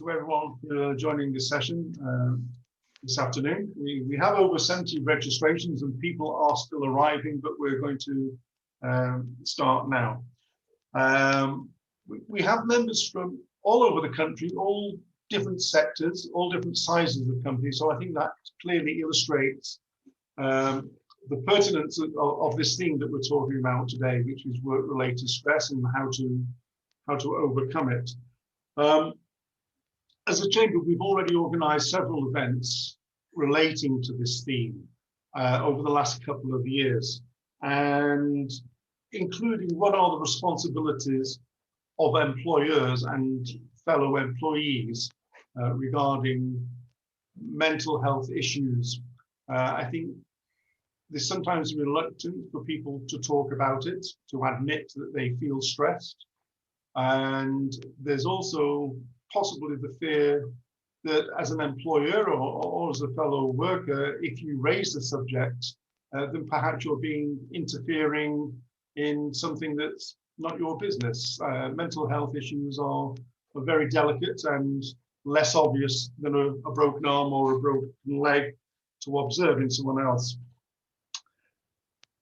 to everyone for joining this session this afternoon. We have over 70 registrations and people are still arriving, but we're going to start now. We have members from all over the country, all different sectors, all different sizes of companies. So I think that clearly illustrates the pertinence of this theme that we're talking about today, which is work-related stress and how to overcome it. As a chamber, we've already organised several events relating to this theme over the last couple of years, and including what are the responsibilities of employers and fellow employees regarding mental health issues. I think there's sometimes reluctance for people to talk about it, to admit that they feel stressed. And there's also possibly the fear that as an employer or as a fellow worker, if you raise the subject, then perhaps you're interfering in something that's not your business. Mental health issues are very delicate and less obvious than a broken arm or a broken leg to observe in someone else.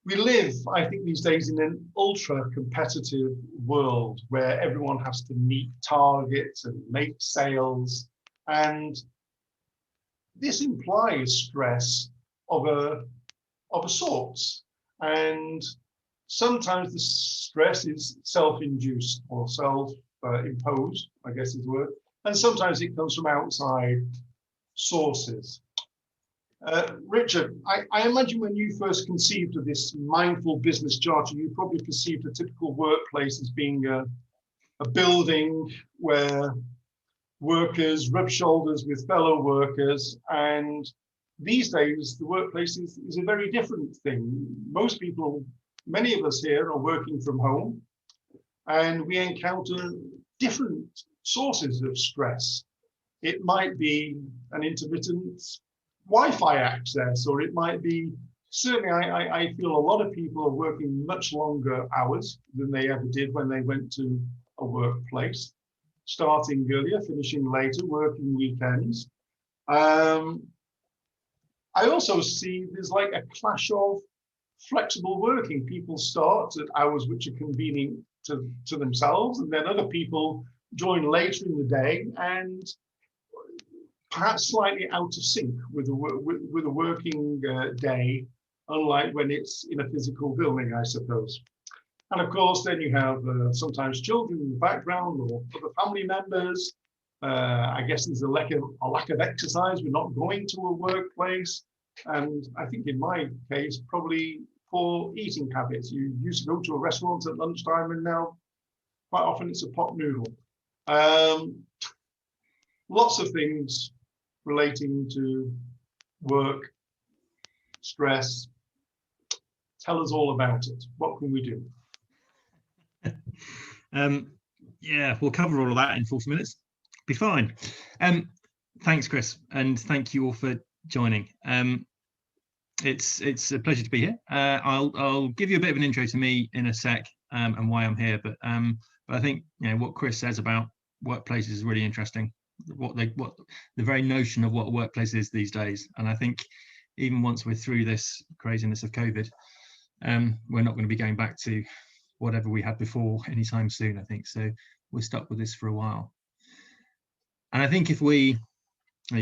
We live, I think, these days in an ultra-competitive world where everyone has to meet targets and make sales, and this implies stress of a sorts. And sometimes the stress is self-induced or self-imposed, I guess is the word, and sometimes it comes from outside sources. Richard, I imagine when you first conceived of this mindful business charter, you probably perceived a typical workplace as being a building where workers rub shoulders with fellow workers. And these days, the workplace is a very different thing. Most people, many of us here are working from home, and we encounter different sources of stress. It might be an intermittent Wi-Fi access, or it might be, certainly I feel a lot of people are working much longer hours than they ever did when they went to a workplace, starting earlier, finishing later, working weekends. I also see there's like a clash of flexible working. People start at hours which are convenient to themselves, and then other people join later in the day and perhaps slightly out of sync with a working day, unlike when it's in a physical building, I suppose. And of course, then you have sometimes children in the background or other family members. I guess there's a lack of exercise. We're not going to a workplace. And I think in my case, probably poor eating habits. You used to go to a restaurant at lunchtime, and now quite often it's a pot noodle. Lots of things relating to work, stress. Tell us all about it. What can we do? Yeah, we'll cover all of that in 40 minutes. Be fine. Thanks, Chris, and thank you all for joining. It's a pleasure to be here. I'll give you a bit of an intro to me in a sec and why I'm here. But I think what Chris says about workplaces is really interesting. What the very notion of what a workplace is these days. And I think even once we're through this craziness of COVID, we're not going to be going back to whatever we had before anytime soon, I think. So we're stuck with this for a while. And I think if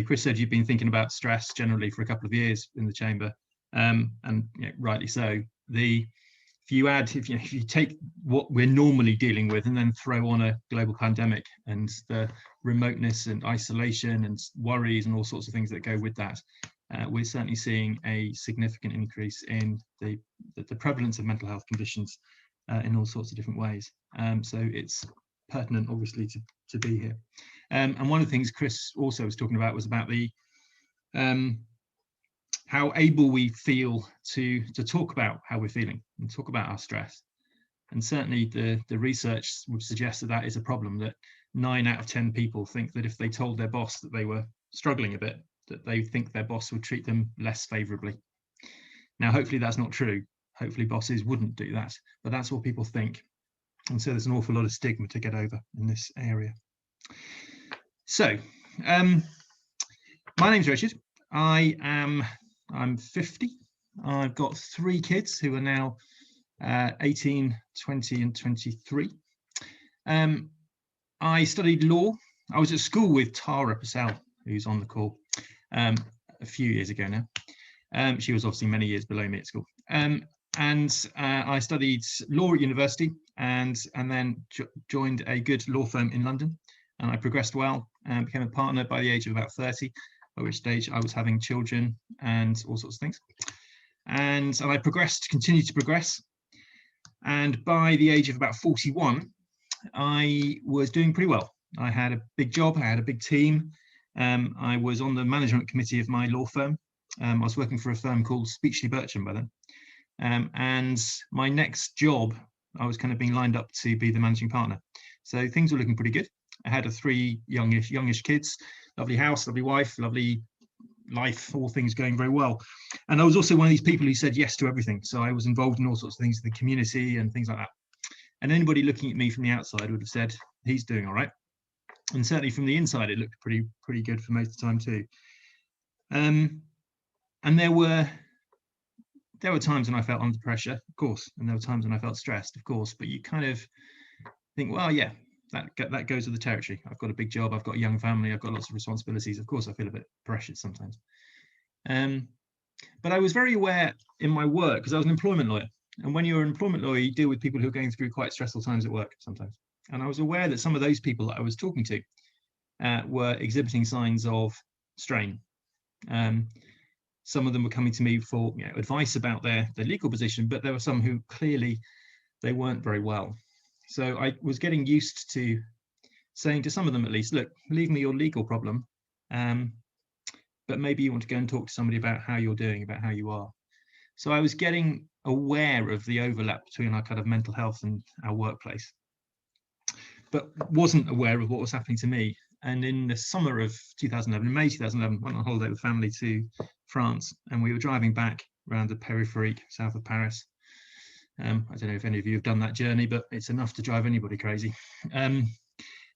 Chris said you've been thinking about stress generally for a couple of years in the chamber, and rightly so. If you take what we're normally dealing with and then throw on a global pandemic and the remoteness and isolation and worries and all sorts of things that go with that, we're certainly seeing a significant increase in the prevalence of mental health conditions in all sorts of different ways. So it's pertinent, obviously, to be here. And one of the things Chris also was talking about was about the how able we feel to talk about how we're feeling and talk about our stress. And certainly the research would suggest that is a problem, that 9 out of 10 people think that if they told their boss that they were struggling a bit, that they think their boss would treat them less favorably. Now, hopefully that's not true. Hopefully bosses wouldn't do that, but that's what people think. And so there's an awful lot of stigma to get over in this area. So, my name's Richard. I'm 50. I've got 3 kids who are now 18, 20 and 23. I studied law. I was at school with Tara Purcell, who's on the call, a few years ago now. She was obviously many years below me at school. I studied law at university and then joined a good law firm in London. And I progressed well and became a partner by the age of about 30, at which stage I was having children and all sorts of things. And I continued to progress. And by the age of about 41, I was doing pretty well. I had a big job, I had a big team. I was on the management committee of my law firm. I was working for a firm called Speechley Bircham by then. And my next job, I was kind of being lined up to be the managing partner. So things were looking pretty good. I had 3 youngish kids, lovely house, lovely wife, lovely life, all things going very well. And I was also one of these people who said yes to everything. So I was involved in all sorts of things in the community and things like that. And anybody looking at me from the outside would have said, he's doing all right. And certainly from the inside, it looked pretty good for most of the time too. And there were times when I felt under pressure, of course, and there were times when I felt stressed, of course, but you kind of think, well, yeah, that goes with the territory. I've got a big job, I've got a young family, I've got lots of responsibilities. Of course, I feel a bit pressured sometimes. But I was very aware in my work, because I was an employment lawyer. And when you're an employment lawyer, you deal with people who are going through quite stressful times at work sometimes. And I was aware that some of those people that I was talking to were exhibiting signs of strain. Some of them were coming to me for advice about their legal position, but there were some who clearly they weren't very well. So I was getting used to saying to some of them at least, look, leave me your legal problem, but maybe you want to go and talk to somebody about how you're doing, about how you are. So I was getting aware of the overlap between our kind of mental health and our workplace, but wasn't aware of what was happening to me. And in the summer of 2011, in May 2011, went on holiday with family to France, and we were driving back around the périphérique south of Paris. I don't know if any of you have done that journey, but it's enough to drive anybody crazy. And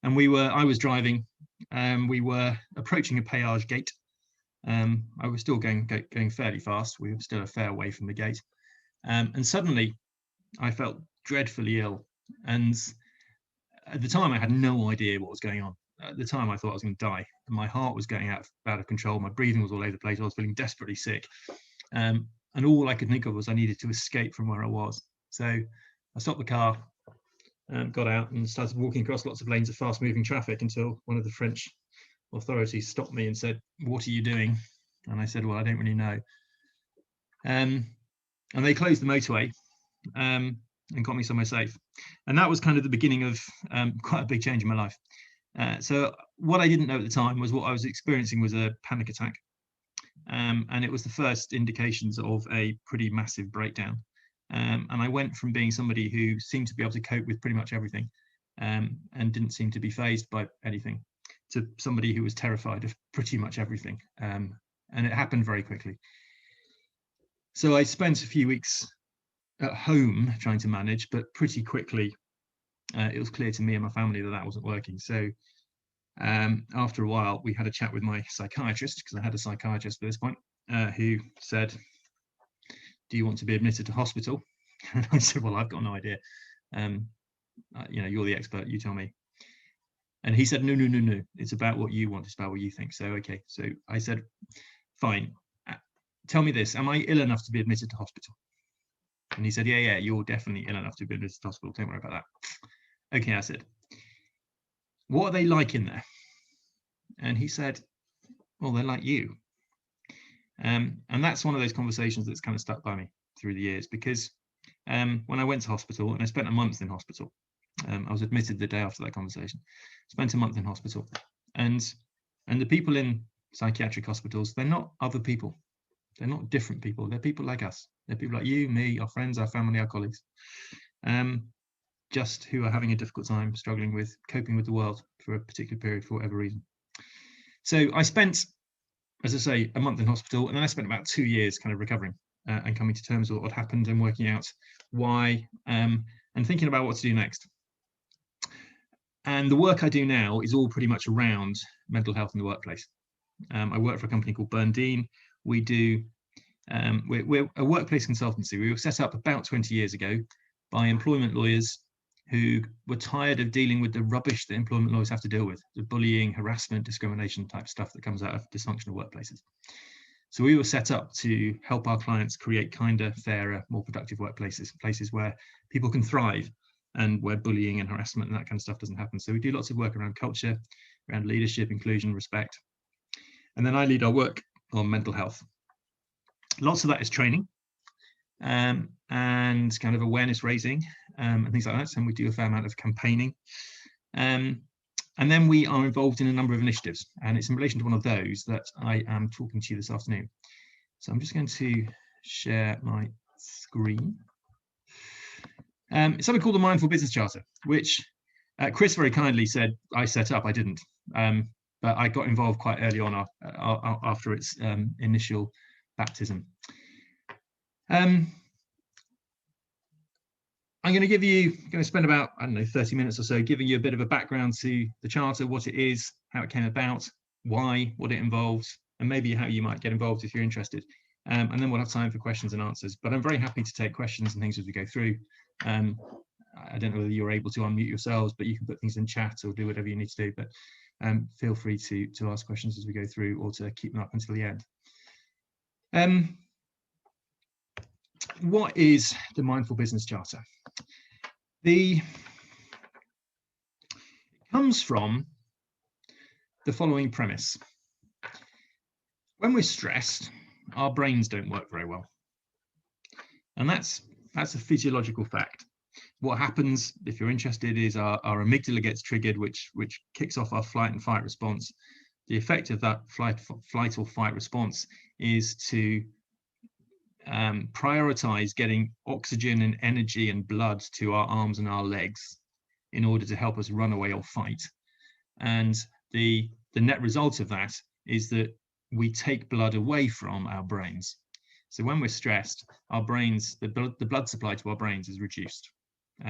I was driving, we were approaching a péage gate. I was still going fairly fast. We were still a fair way from the gate. And suddenly I felt dreadfully ill. And at the time I had no idea what was going on. At the time I thought I was going to die. And my heart was going out of control. My breathing was all over the place. I was feeling desperately sick. And all I could think of was I needed to escape from where I was. So I stopped the car, got out and started walking across lots of lanes of fast moving traffic until one of the French authorities stopped me and said, "What are you doing?" And I said, "Well, I don't really know." And they closed the motorway and got me somewhere safe. And that was kind of the beginning of quite a big change in my life. So what I didn't know at the time was what I was experiencing was a panic attack. And it was the first indications of a pretty massive breakdown. And I went from being somebody who seemed to be able to cope with pretty much everything and didn't seem to be fazed by anything, to somebody who was terrified of pretty much everything. And it happened very quickly. So I spent a few weeks at home trying to manage, but pretty quickly it was clear to me and my family that wasn't working. So after a while, we had a chat with my psychiatrist, because I had a psychiatrist at this point, who said, "Do you want to be admitted to hospital?" And I said, "Well, I've got no idea. You're the expert, you tell me." And he said, no, it's about what you want, it's about what you think. So, okay. So I said, fine, tell me this, am I ill enough to be admitted to hospital? And he said, yeah, you're definitely ill enough to be admitted to hospital, don't worry about that. Okay, I said, what are they like in there? And he said, well, they're like you. And that's one of those conversations that's kind of stuck by me through the years, because when I went to hospital, and I spent a month in hospital, I was admitted the day after that conversation, spent a month in hospital, and the people in psychiatric hospitals, they're not other people, they're not different people, they're people like us, they're people like you, me, our friends, our family, our colleagues, just who are having a difficult time struggling with coping with the world for a particular period for whatever reason. So I spent, as I say, a month in hospital, and then I spent about 2 years kind of recovering and coming to terms with what happened and working out why, and thinking about what to do next. And the work I do now is all pretty much around mental health in the workplace. I work for a company called Byrne. We do, we're a workplace consultancy. We were set up about 20 years ago by employment lawyers who were tired of dealing with the rubbish that employment lawyers have to deal with, the bullying, harassment, discrimination type stuff that comes out of dysfunctional workplaces. So we were set up to help our clients create kinder, fairer, more productive workplaces, places where people can thrive and where bullying and harassment and that kind of stuff doesn't happen. So we do lots of work around culture, around leadership, inclusion, respect. And then I lead our work on mental health. Lots of that is training and kind of awareness raising and things like that. So we do a fair amount of campaigning. And then we are involved in a number of initiatives, and it's in relation to one of those that I am talking to you this afternoon. So I'm just going to share my screen. It's something called the Mindful Business Charter, which Chris very kindly said I set up. I didn't, but I got involved quite early on after its initial baptism. I'm going to spend about, I don't know, 30 minutes or so giving you a bit of a background to the Charter, what it is, how it came about, why, what it involves, and maybe how you might get involved if you're interested. And then we'll have time for questions and answers. But I'm very happy to take questions and things as we go through. I don't know whether you're able to unmute yourselves, but you can put things in chat or do whatever you need to do. But feel free to ask questions as we go through or to keep them up until the end. What is the Mindful Business Charter? It comes from the following premise. When we're stressed, our brains don't work very well. And that's a physiological fact. What happens, if you're interested, is our amygdala gets triggered, which kicks off our flight and fight response. The effect of that flight or fight response is to prioritize getting oxygen and energy and blood to our arms and our legs in order to help us run away or fight. And the net result of that is that we take blood away from our brains. So when we're stressed, our brains, the blood supply to our brains is reduced,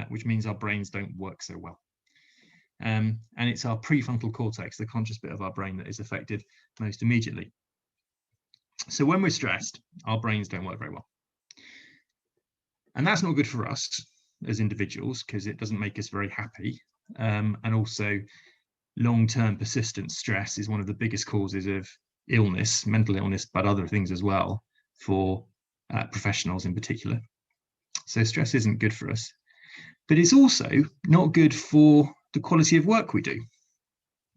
which means our brains don't work so well. And it's our prefrontal cortex, the conscious bit of our brain, that is affected most immediately. So when we're stressed, our brains don't work very well. And that's not good for us as individuals because it doesn't make us very happy. And also long-term persistent stress is one of the biggest causes of illness, mental illness, but other things as well for professionals in particular. So stress isn't good for us. But it's also not good for the quality of work we do.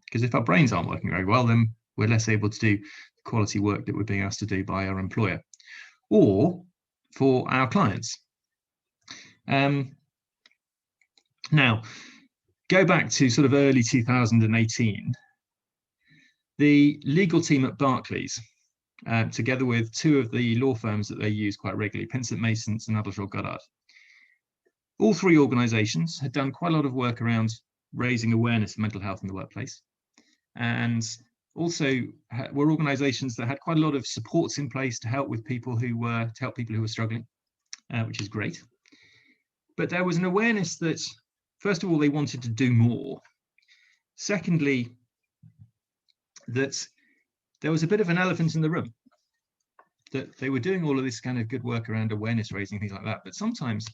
Because if our brains aren't working very well, then we're less able to do the quality work that we're being asked to do by our employer or for our clients. Now, go back to sort of early 2018. The legal team at Barclays, together with two of the law firms that they use quite regularly, Pinsent Masons and Addleshaw Goddard, all three organisations had done quite a lot of work around raising awareness of mental health in the workplace, and also were organisations that had quite a lot of supports in place to help people who were struggling, which is great. But there was an awareness that, first of all, they wanted to do more. Secondly, that there was a bit of an elephant in the room, that they were doing all of this kind of good work around awareness raising, things like that, but sometimes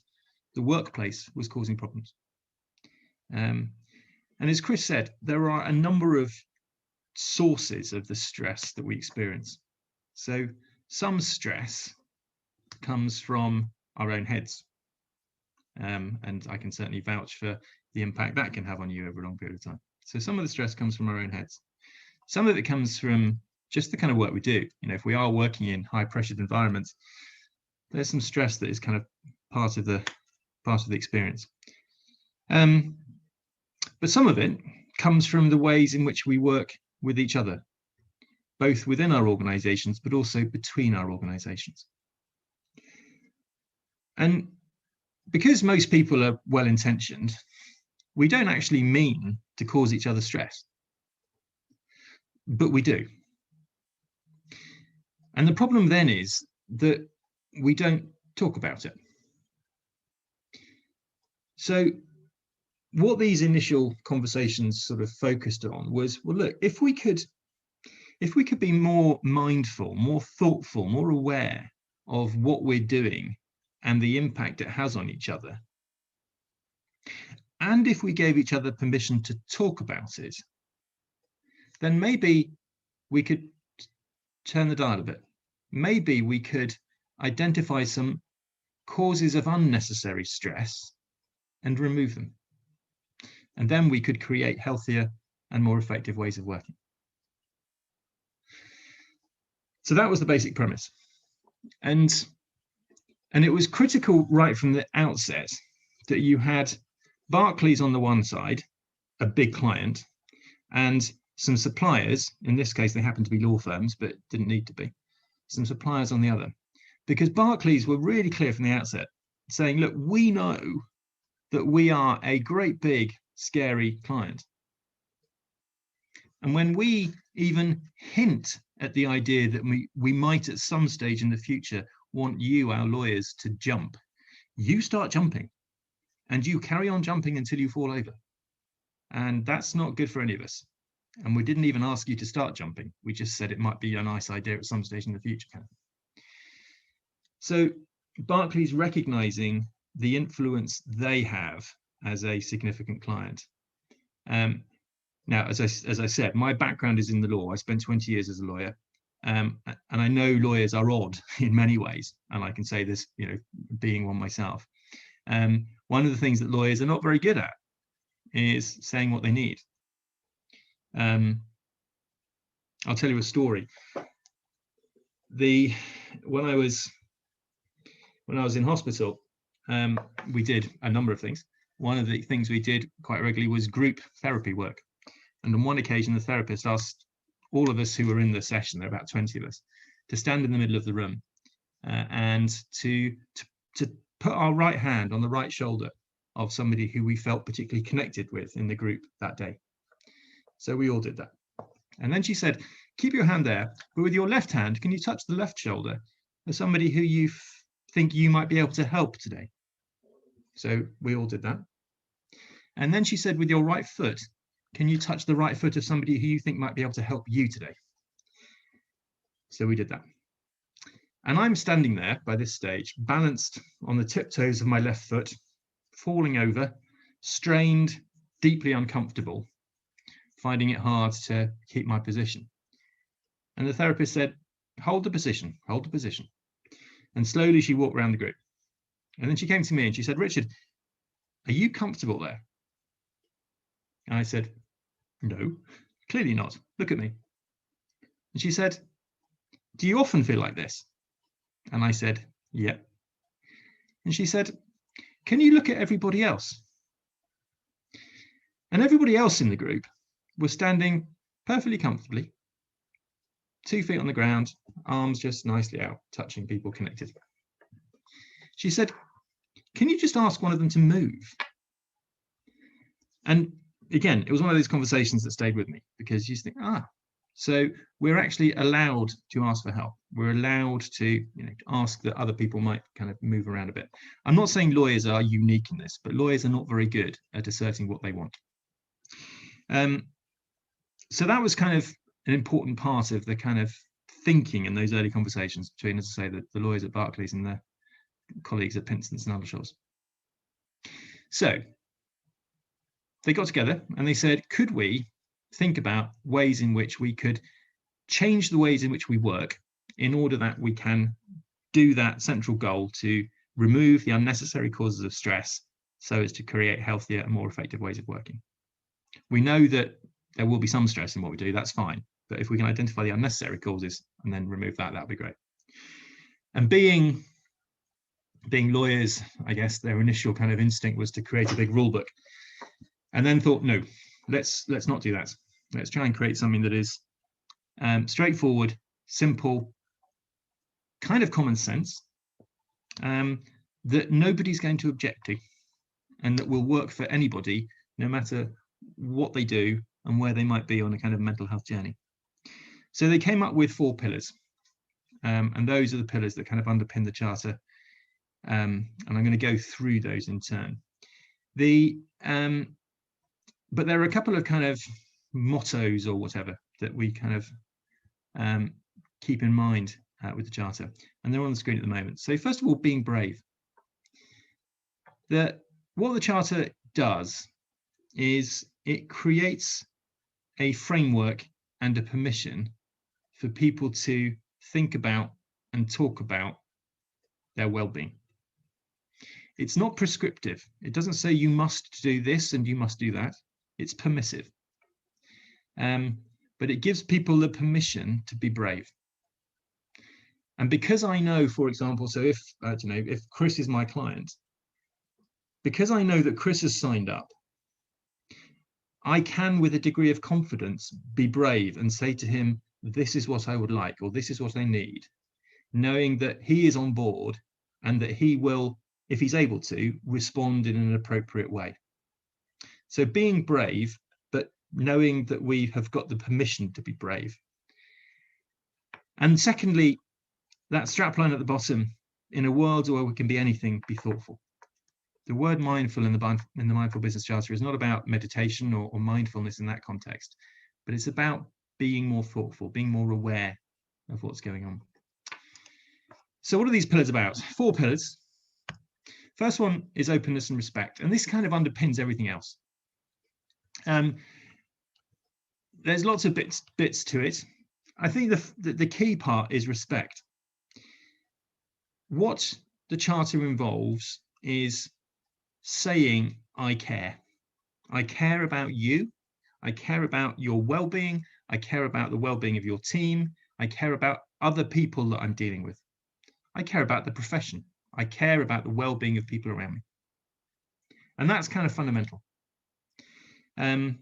the workplace was causing problems. And as Chris said, there are a number of sources of the stress that we experience. So some stress comes from our own heads. And I can certainly vouch for the impact that can have on you over a long period of time. So some of the stress comes from our own heads. Some of it comes from just the kind of work we do. You know, if we are working in high pressured environments, there's some stress that is kind of part of the experience. But some of it comes from the ways in which we work with each other, both within our organizations, but also between our organizations. And because most people are well-intentioned, we don't actually mean to cause each other stress, but we do. And the problem then is that we don't talk about it. So what these initial conversations sort of focused on was, well, look, if we could be more mindful, more thoughtful, more aware of what we're doing and the impact it has on each other, and if we gave each other permission to talk about it, then maybe we could turn the dial a bit. Maybe we could identify some causes of unnecessary stress and remove them. And then we could create healthier and more effective ways of working. So that was the basic premise. And it was critical right from the outset that you had Barclays on the one side, a big client, and some suppliers. In this case, they happened to be law firms, but didn't need to be. Some suppliers on the other. Because Barclays were really clear from the outset, saying, look, we know that we are a great big, scary client. And when we even hint at the idea that we might at some stage in the future want you, our lawyers, to jump, you start jumping and you carry on jumping until you fall over. And that's not good for any of us. And we didn't even ask you to start jumping. We just said it might be a nice idea at some stage in the future. So Barclays recognizing the influence they have as a significant client. Now, as I said, my background is in the law. I spent 20 years as a lawyer, and I know lawyers are odd in many ways, and I can say this, being one myself. One of the things that lawyers are not very good at is saying what they need. I'll tell you a story. When I was in hospital, we did a number of things. One of the things we did quite regularly was group therapy work. And on one occasion, the therapist asked all of us who were in the session, there were about 20 of us, to stand in the middle of the room and to put our right hand on the right shoulder of somebody who we felt particularly connected with in the group that day. So we all did that. And then she said, keep your hand there, but with your left hand, can you touch the left shoulder of somebody who you think you might be able to help today? So we all did that. And then she said, with your right foot, can you touch the right foot of somebody who you think might be able to help you today? So we did that. And I'm standing there by this stage, balanced on the tiptoes of my left foot, falling over, strained, deeply uncomfortable, finding it hard to keep my position. And the therapist said, hold the position, hold the position. And slowly she walked around the group. And then she came to me and she said, Richard, are you comfortable there? And I said, no, clearly not. Look at me. And she said, do you often feel like this? And I said, yeah. And she said, can you look at everybody else? And everybody else in the group was standing perfectly comfortably, 2 feet on the ground, arms just nicely out, touching people connected. She said, can you just ask one of them to move? And again, it was one of those conversations that stayed with me, because you think, so we're actually allowed to ask for help. We're allowed to ask that other people might kind of move around a bit. I'm not saying lawyers are unique in this, but lawyers are not very good at asserting what they want. So that was kind of an important part of the kind of thinking in those early conversations between, as I say, the lawyers at Barclays and their colleagues at Pinsons and Aldershaws. So they got together and they said, could we think about ways in which we could change the ways in which we work in order that we can do that central goal to remove the unnecessary causes of stress so as to create healthier and more effective ways of working. We know that there will be some stress in what we do, that's fine. But if we can identify the unnecessary causes and then remove that, that'd be great. And being lawyers, I guess their initial kind of instinct was to create a big rule book, and then thought, no, let's not do that. Let's try and create something that is straightforward, simple, kind of common sense, that nobody's going to object to, and that will work for anybody, no matter what they do and where they might be on a kind of mental health journey. So they came up with 4 pillars, and those are the pillars that kind of underpin the charter. And I'm going to go through those in turn. The but there are a couple of kind of mottos or whatever that we kind of keep in mind with the Charter, and they're on the screen at the moment. So first of all, being brave. What the Charter does is it creates a framework and a permission for people to think about and talk about their well-being. It's not prescriptive. It doesn't say you must do this and you must do that. It's permissive. But it gives people the permission to be brave. And because I know, for example, so if if Chris is my client, because I know that Chris has signed up, I can, with a degree of confidence, be brave and say to him, this is what I would like, or this is what I need, knowing that he is on board and that he will, if he's able to, respond in an appropriate way. So being brave, but knowing that we have got the permission to be brave. And secondly, that strapline at the bottom, in a world where we can be anything, be thoughtful. The word mindful in the Mindful Business Charter is not about meditation or mindfulness in that context, but it's about being more thoughtful, being more aware of what's going on. So what are these pillars about? 4 pillars. First one is openness and respect, and this kind of underpins everything else. There's lots of bits to it. I think the key part is respect. What the Charter involves is saying, I care. I care about you. I care about your well-being. I care about the well-being of your team. I care about other people that I'm dealing with. I care about the profession. I care about the well-being of people around me. And that's kind of fundamental. Now,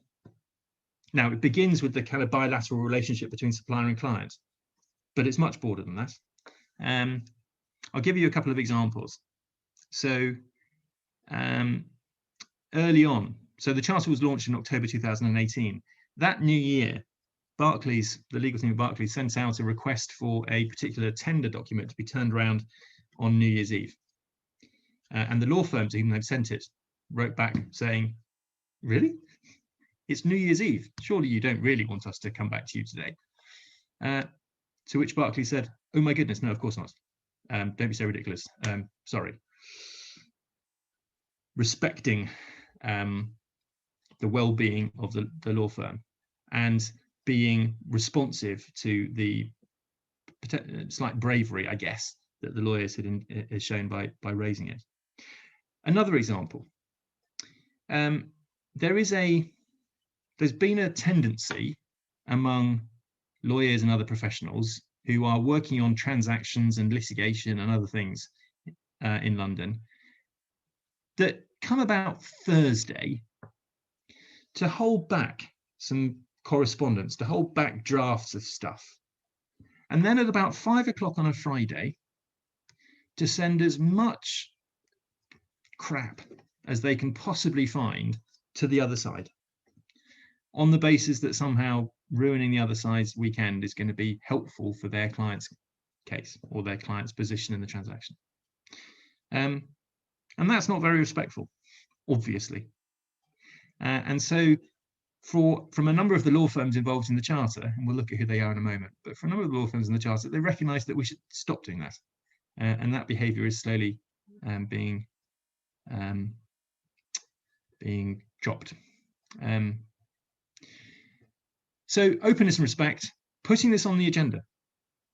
it begins with the kind of bilateral relationship between supplier and client, but it's much broader than that. I'll give you a couple of examples. So early on, so the Charter was launched in October 2018. That new year, Barclays, the legal team of Barclays, sent out a request for a particular tender document to be turned around on New Year's Eve. And the law firm to whom they've sent it wrote back saying, really? It's New Year's Eve. Surely you don't really want us to come back to you today. To which Barclays said, oh my goodness, no, of course not. Don't be so ridiculous. Sorry. Respecting the well-being of the law firm and being responsive to the slight bravery, I guess, that the lawyers had shown by raising it. Another example, there's been a tendency among lawyers and other professionals who are working on transactions and litigation and other things in London that come about Thursday to hold back some correspondence, to hold back drafts of stuff. And then at about 5 o'clock on a Friday, to send as much crap as they can possibly find to the other side, on the basis that somehow ruining the other side's weekend is going to be helpful for their client's case or their client's position in the transaction. And that's not very respectful, obviously. And so from a number of the law firms involved in the Charter, and we'll look at who they are in a moment, but for a number of the law firms in the Charter, they recognise that we should stop doing that. And that behaviour is slowly being dropped. So openness and respect, putting this on the agenda,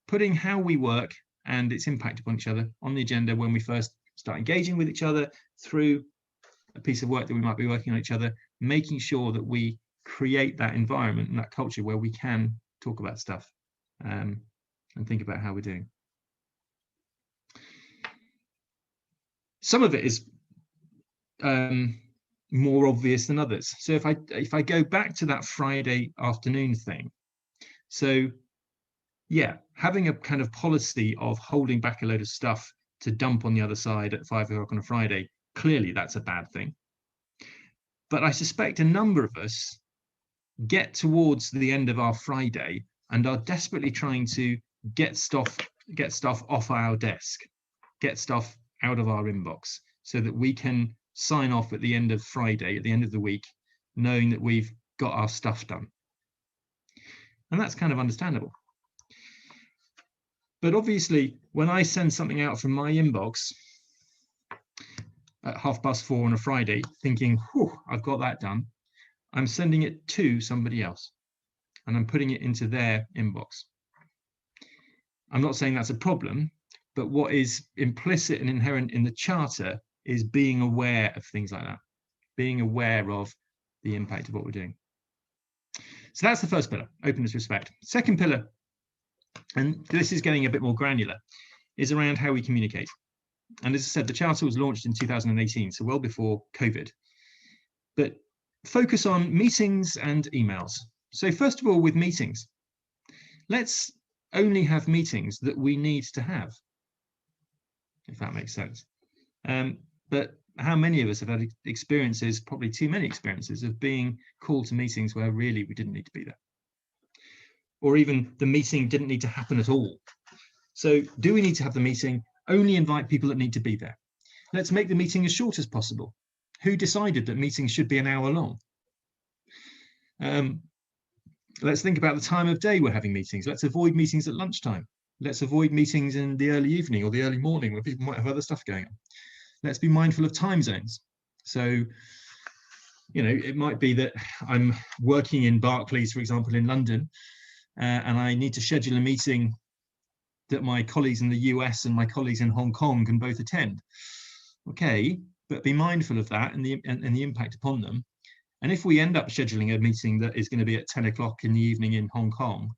putting how we work and its impact upon each other on the agenda when we first start engaging with each other through a piece of work that we might be working on each other, making sure that we create that environment and that culture where we can talk about stuff and think about how we're doing. Some of it is more obvious than others. So if I go back to that Friday afternoon thing, so yeah, having a kind of policy of holding back a load of stuff to dump on the other side at 5 o'clock on a Friday, clearly that's a bad thing. But I suspect a number of us get towards the end of our Friday and are desperately trying to get stuff off our desk, get stuff out of our inbox, so that we can sign off at the end of Friday, at the end of the week, knowing that we've got our stuff done. And that's kind of understandable. But obviously, when I send something out from my inbox at 4:30 on a Friday, thinking, whew, I've got that done, I'm sending it to somebody else and I'm putting it into their inbox. I'm not saying that's a problem, but what is implicit and inherent in the charter is being aware of things like that, being aware of the impact of what we're doing. So that's the first pillar, openness, respect. Second pillar, and this is getting a bit more granular, is around how we communicate. And as I said, the charter was launched in 2018, so well before COVID. But focus on meetings and emails. So first of all, with meetings, let's only have meetings that we need to have, if that makes sense. But how many of us have had experiences, probably too many experiences, of being called to meetings where really we didn't need to be there? Or even the meeting didn't need to happen at all. So do we need to have the meeting? Only invite people that need to be there. Let's make the meeting as short as possible. Who decided that meetings should be an hour long? Let's think about the time of day we're having meetings. Let's avoid meetings at lunchtime. Let's avoid meetings in the early evening or the early morning where people might have other stuff going on. Let's be mindful of time zones. So, you know, it might be that I'm working in Barclays, for example, in London, and I need to schedule a meeting that my colleagues in the US and my colleagues in Hong Kong can both attend. Okay, but be mindful of that and the impact upon them. And if we end up scheduling a meeting that is going to be at 10 o'clock in the evening in Hong Kong,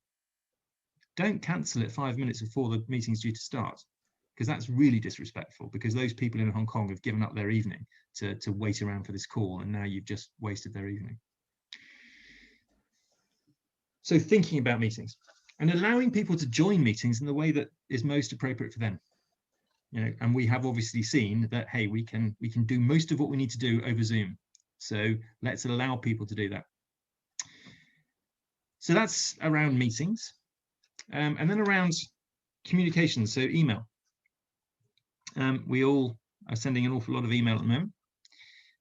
don't cancel it 5 minutes before the meeting's due to start, because that's really disrespectful, because those people in Hong Kong have given up their evening to wait around for this call, and now you've just wasted their evening. So thinking about meetings and allowing people to join meetings in the way that is most appropriate for them. You know, and we have obviously seen that, hey, we can do most of what we need to do over Zoom. So let's allow people to do that. So that's around meetings. And then around communication, so email. We all are sending an awful lot of email at the moment.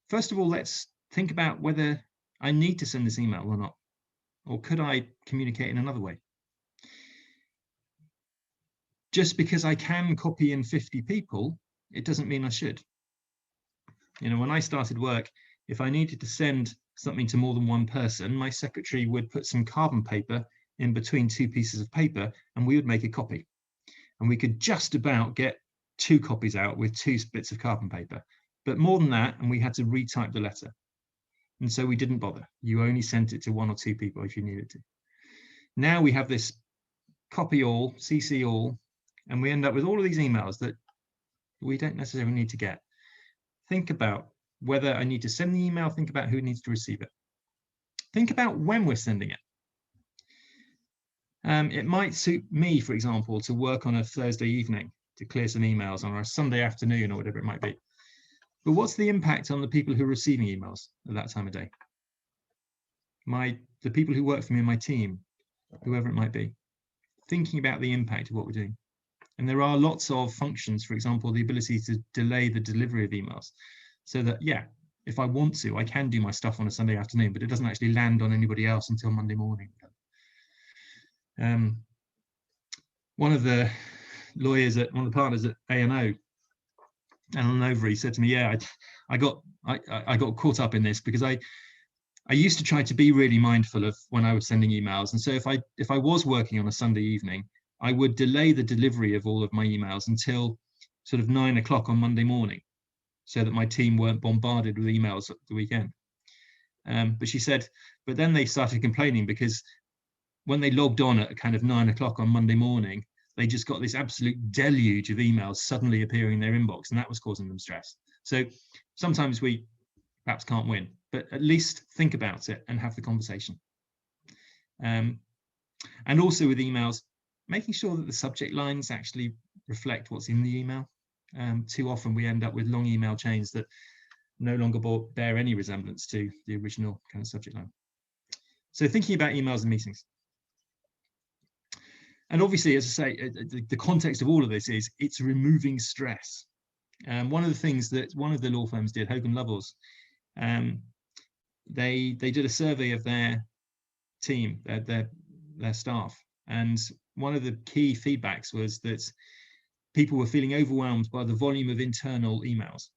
First of all, let's think about whether I need to send this email or not, or could I communicate in another way? Just because I can copy in 50 people, it doesn't mean I should. You know, when I started work, if I needed to send something to more than one person, my secretary would put some carbon paper in between two pieces of paper and we would make a copy. And we could just about get 2 copies out with 2 bits of carbon paper. But more than that, and we had to retype the letter. And so we didn't bother. You only sent it to 1 or 2 people if you needed to. Now we have this copy all, CC all, and we end up with all of these emails that we don't necessarily need to get. Think about whether I need to send the email, think about who needs to receive it. Think about when we're sending it. It might suit me, for example, to work on a Thursday evening to clear some emails on a Sunday afternoon or whatever it might be. But what's the impact on the people who are receiving emails at that time of day? The people who work for me in my team, whoever it might be, thinking about the impact of what we're doing. And there are lots of functions, for example, the ability to delay the delivery of emails. So that, yeah, if I want to, I can do my stuff on a Sunday afternoon, but it doesn't actually land on anybody else until Monday morning. One of the partners at A&O, Alan Overy, said to me, yeah, I got caught up in this because I used to try to be really mindful of when I was sending emails. And so if I was working on a Sunday evening, I would delay the delivery of all of my emails until sort of 9 o'clock on Monday morning, so that my team weren't bombarded with emails at the weekend. But she said, but then they started complaining because when they logged on at kind of 9 o'clock on Monday morning, they just got this absolute deluge of emails suddenly appearing in their inbox, and that was causing them stress. So sometimes we perhaps can't win, but at least think about it and have the conversation. And also with emails, making sure that the subject lines actually reflect what's in the email. Too often we end up with long email chains that no longer bear any resemblance to the original kind of subject line. So thinking about emails and meetings. And obviously, as I say, the context of all of this is it's removing stress. One of the things that one of the law firms did, Hogan Lovells, they did a survey of their team, their staff, and one of the key feedbacks was that people were feeling overwhelmed by the volume of internal emails,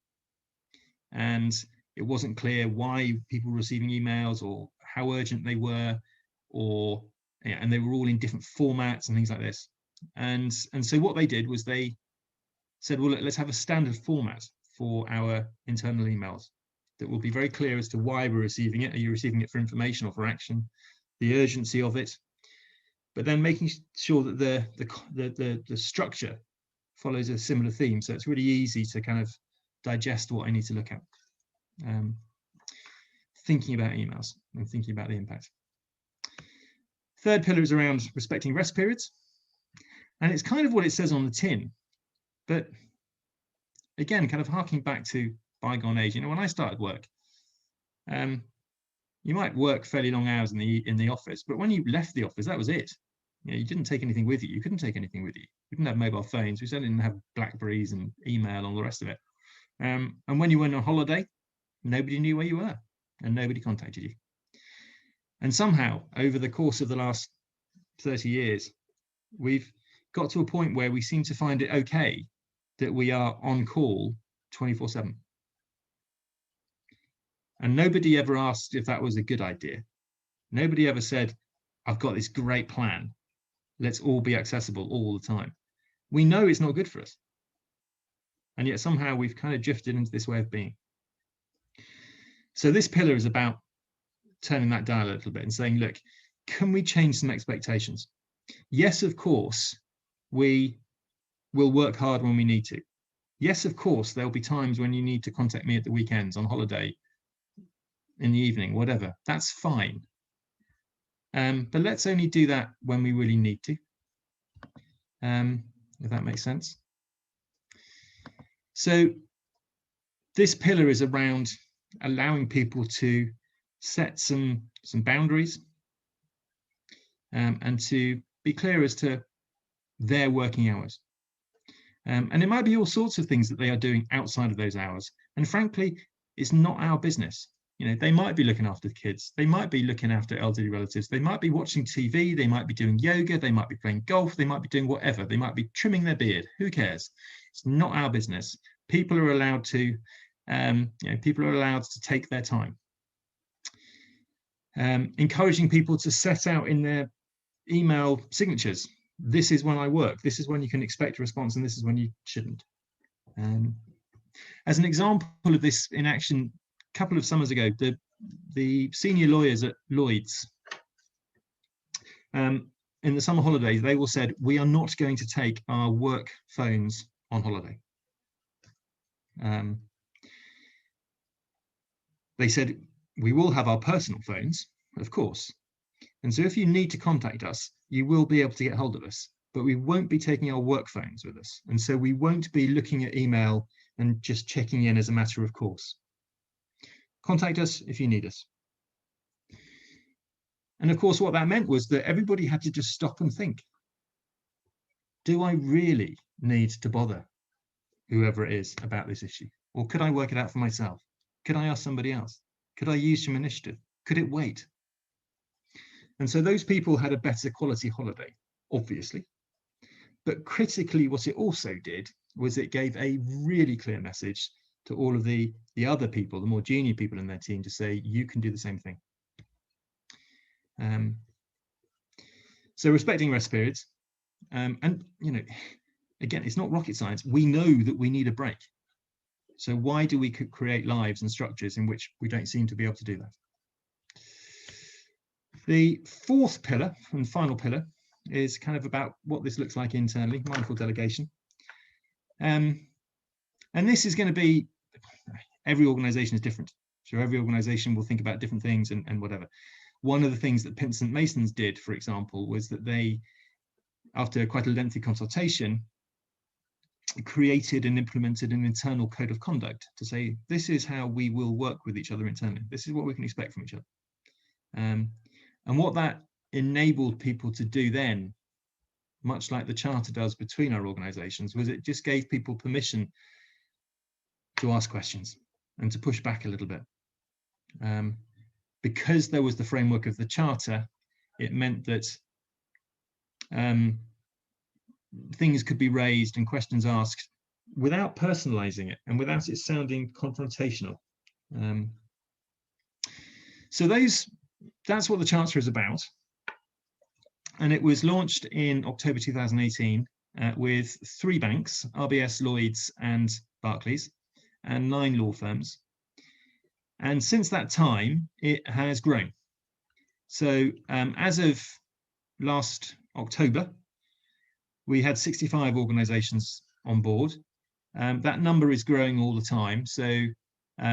and it wasn't clear why people were receiving emails or how urgent they were, or and they were all in different formats and things like this. And so what they did was they said, well, let's have a standard format for our internal emails that will be very clear as to why we're receiving it. Are you receiving it for information or for action? The urgency of it, but then making sure that the structure follows a similar theme, so it's really easy to kind of digest what I need to look at. Thinking about emails and thinking about the impact. Third pillar is around respecting rest periods, and it's kind of what it says on the tin, but again, kind of harking back to bygone age. You know, when I started work, you might work fairly long hours in the office, but when you left the office, that was it. You know, you didn't take anything with you. You couldn't take anything with you. We didn't have mobile phones. We certainly didn't have Blackberries and email and all the rest of it. And when you went on holiday, nobody knew where you were and nobody contacted you. And somehow, over the course of the last 30 years, we've got to a point where we seem to find it okay that we are on call 24/7. And nobody ever asked if that was a good idea. Nobody ever said, I've got this great plan. Let's all be accessible all the time. We know it's not good for us. And yet somehow we've kind of drifted into this way of being. So this pillar is about turning that dial a little bit and saying, look, can we change some expectations? Yes, of course, we will work hard when we need to. Yes, of course, there'll be times when you need to contact me at the weekends, on holiday, in the evening, whatever. That's fine. But let's only do that when we really need to, if that makes sense. So this pillar is around allowing people to set some boundaries and to be clear as to their working hours. And it might be all sorts of things that they are doing outside of those hours. And frankly, it's not our business. You know, they might be looking after the kids. They might be looking after elderly relatives. They might be watching TV. They might be doing yoga. They might be playing golf. They might be doing whatever. They might be trimming their beard. Who cares? It's not our business. People are allowed to, people are allowed to take their time. Encouraging people to set out in their email signatures. This is when I work. This is when you can expect a response, and this is when you shouldn't. As an example of this in action, a couple of summers ago, the senior lawyers at Lloyd's, in the summer holidays, they all said, we are not going to take our work phones on holiday. They said, we will have our personal phones, of course. And so if you need to contact us, you will be able to get hold of us, but we won't be taking our work phones with us. And so we won't be looking at email and just checking in as a matter of course. Contact us if you need us. And of course, what that meant was that everybody had to just stop and think. Do I really need to bother whoever it is about this issue? Or could I work it out for myself? Could I ask somebody else? Could I use some initiative? Could it wait? And so those people had a better quality holiday, obviously. But critically, what it also did was it gave a really clear message to all of the other people, the more junior people in their team, to say, you can do the same thing. So respecting rest periods. And, you know, again, it's not rocket science. We know that we need a break. So why do we create lives and structures in which we don't seem to be able to do that? The fourth pillar and final pillar is kind of about what this looks like internally, mindful delegation. And this is going to be, every organization is different. So every organization will think about different things and whatever. One of the things that St. Mason's did, for example, was that they, after quite a lengthy consultation, created and implemented an internal code of conduct to say, this is how we will work with each other internally. This is what we can expect from each other. And what that enabled people to do then, much like the charter does between our organizations, was it just gave people permission to ask questions and to push back a little bit. because there was the framework of the charter, it meant that things could be raised and questions asked without personalizing it and without it sounding confrontational. So that's what the charter is about. And it was launched in October 2018 with 3 banks, RBS, Lloyds and Barclays, and 9 law firms. And since that time, it has grown. So as of last October, we had 65 organizations on board. That number is growing all the time. So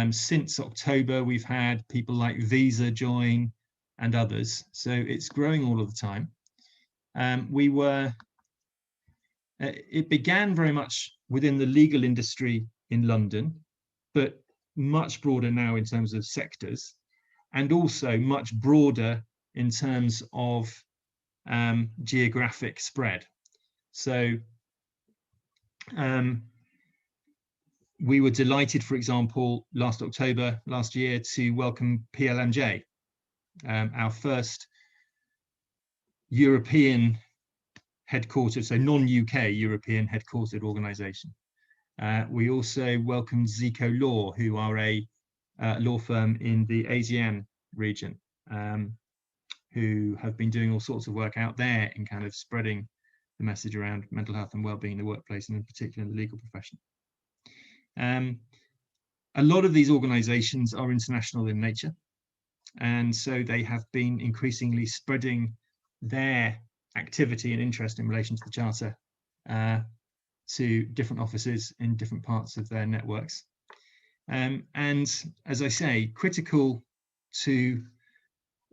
since October, we've had people like Visa join and others. So it's growing all of the time. It began very much within the legal industry in London, but much broader now in terms of sectors, and also much broader in terms of geographic spread. So we were delighted, for example, last October last year to welcome PLMJ, our first European headquartered, so non-UK European headquartered organization. We also welcomed Zico Law, who are a law firm in the ASEAN region, who have been doing all sorts of work out there in kind of spreading the message around mental health and well-being in the workplace, and in particular in the legal profession. A lot of these organizations are international in nature, and so they have been increasingly spreading their activity and interest in relation to the Charter to different offices in different parts of their networks. And as I say, critical to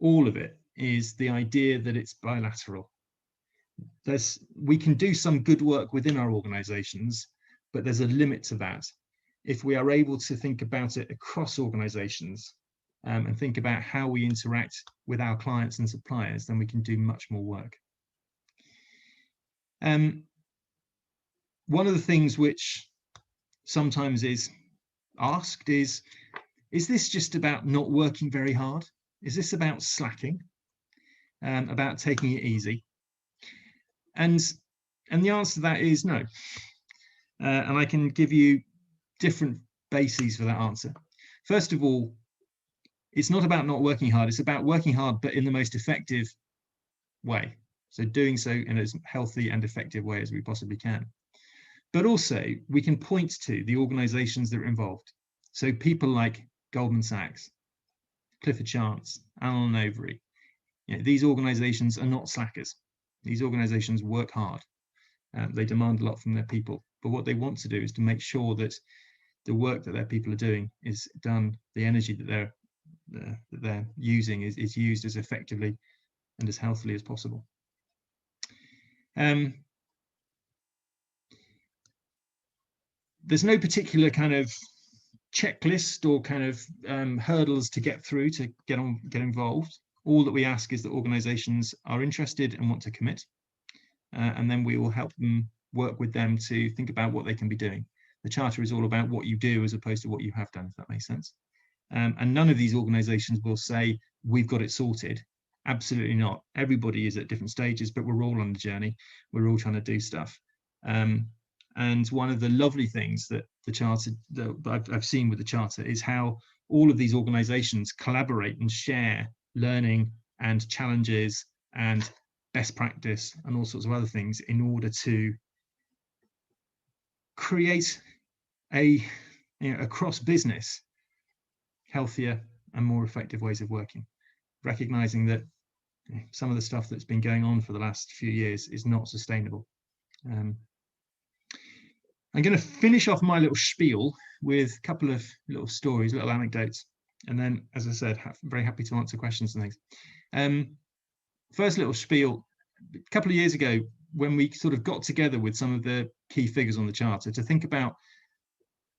all of it is the idea that it's bilateral. We can do some good work within our organizations, but there's a limit to that. If we are able to think about it across organizations and think about how we interact with our clients and suppliers, then we can do much more work. One of the things which sometimes is asked is this just about not working very hard? Is this about slacking, about taking it easy? And the answer to that is no. And I can give you different bases for that answer. First of all, it's not about not working hard. It's about working hard, but in the most effective way. So doing so in as healthy and effective way as we possibly can. But also, we can point to the organizations that are involved. So people like Goldman Sachs, Clifford Chance, Allen & Overy. These organizations are not slackers. These organizations work hard. They demand a lot from their people. But what they want to do is to make sure that the work that their people are doing is done, the energy that they're using is used as effectively and as healthily as possible. There's no particular kind of checklist or kind of hurdles to get through to get involved. All that we ask is that organizations are interested and want to commit, and then we will help them work with them to think about what they can be doing. The Charter is all about what you do as opposed to what you have done, if that makes sense. And none of these organizations will say, we've got it sorted. Absolutely not. Everybody is at different stages, but we're all on the journey. We're all trying to do stuff. And one of the lovely things that the Charter, that I've seen with the Charter, is how all of these organizations collaborate and share learning and challenges and best practice and all sorts of other things in order to create across business healthier and more effective ways of working, recognizing that some of the stuff that's been going on for the last few years is not sustainable. I'm going to finish off my little spiel with a couple of little stories, little anecdotes, and then, as I said, very happy to answer questions and things. First little spiel, a couple of years ago, when we sort of got together with some of the key figures on the Charter to think about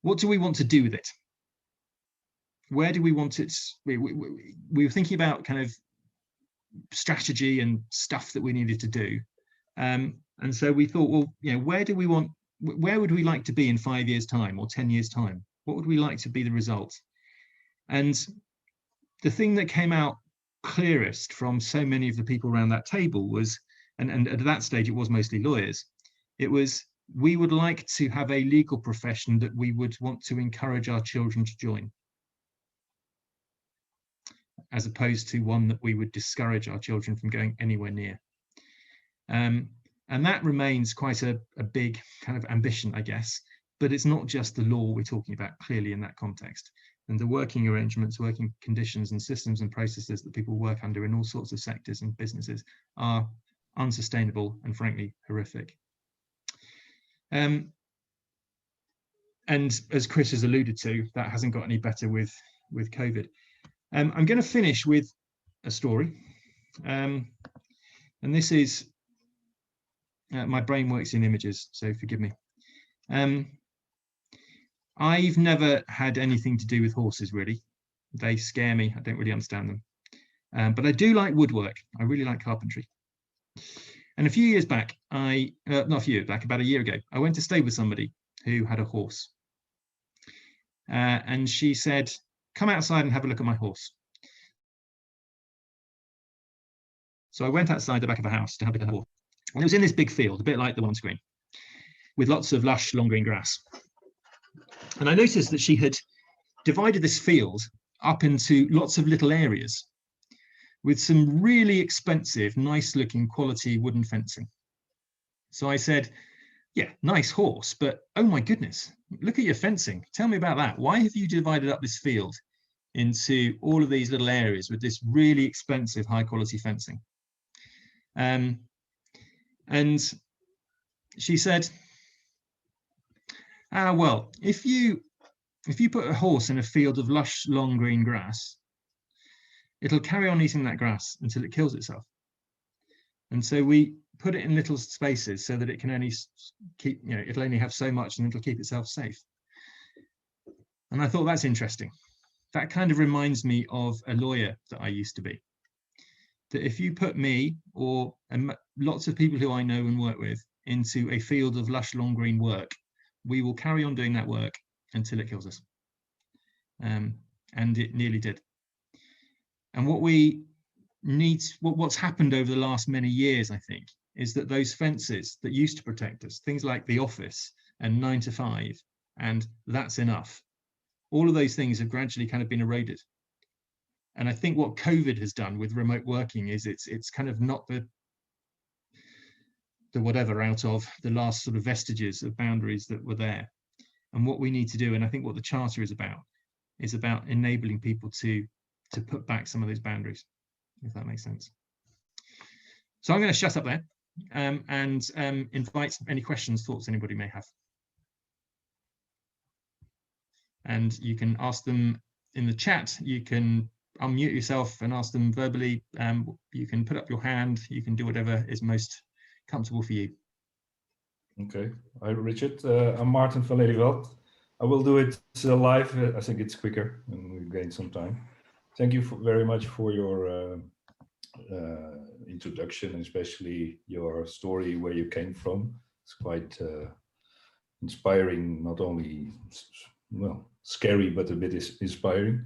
what do we want to do with it? Where do we want it? We were thinking about kind of strategy and stuff that we needed to do. And so we thought, well, where would we like to be in 5 years' time or 10 years' time? What would we like to be the result? And the thing that came out clearest from so many of the people around that table was, and at that stage it was mostly lawyers, it was, we would like to have a legal profession that we would want to encourage our children to join, as opposed to one that we would discourage our children from going anywhere near. And that remains quite a big kind of ambition, I guess, but it's not just the law we're talking about clearly in that context. And the working arrangements, working conditions and systems and processes that people work under in all sorts of sectors and businesses are unsustainable and frankly horrific. And as Chris has alluded to, that hasn't got any better with COVID. I'm going to finish with a story. And this is, my brain works in images, so forgive me. I've never had anything to do with horses, really. They scare me. I don't really understand them. But I do like woodwork. I really like carpentry. And a few years back, not a few years back, about a year ago, I went to stay with somebody who had a horse. And she said, come outside and have a look at my horse. So I went outside the back of the house to have a look at her horse. And it was in this big field, a bit like the one on screen, with lots of lush, long green grass. And I noticed that she had divided this field up into lots of little areas with some really expensive, nice looking quality wooden fencing. So I said, yeah, nice horse, but oh my goodness, look at your fencing. Tell me about that. Why have you divided up this field into all of these little areas with this really expensive, high quality fencing? And she said, well, if you put a horse in a field of lush, long green grass, it'll carry on eating that grass until it kills itself. And so we put it in little spaces so that it can only keep, it'll only have so much and it'll keep itself safe. And I thought, that's interesting. That kind of reminds me of a lawyer that I used to be. That if you put me or lots of people who I know and work with into a field of lush, long green work, we will carry on doing that work until it kills us. And it nearly did. And what we need, what's happened over the last many years, I think, is that those fences that used to protect us, things like the office and 9 to 5, and that's enough, all of those things have gradually kind of been eroded. And I think what COVID has done with remote working is it's kind of knocked the whatever out of the last sort of vestiges of boundaries that were there. And what we need to do, and I think what the Charter is about enabling people to put back some of those boundaries, if that makes sense. So I'm going to shut up there and invite any questions, thoughts anybody may have. And you can ask them in the chat. You can unmute yourself and ask them verbally. You can put up your hand. You can do whatever is most comfortable for you. Okay. Hi, Richard. I'm Martin van Lelyveld. I will do it live. I think it's quicker and we gain some time. Thank you very much for your introduction, especially your story where you came from. It's quite inspiring, not only, well, scary, but a bit inspiring.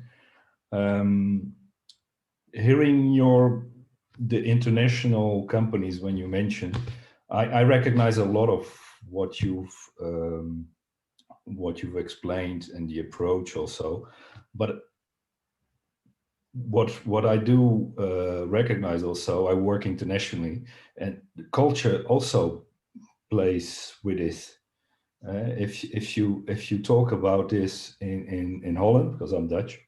Hearing the international companies when you mentioned, I recognize a lot of what you've explained and the approach also, but what I do recognize also, I work internationally, and the culture also plays with it. If you talk about this in Holland, because I'm Dutch,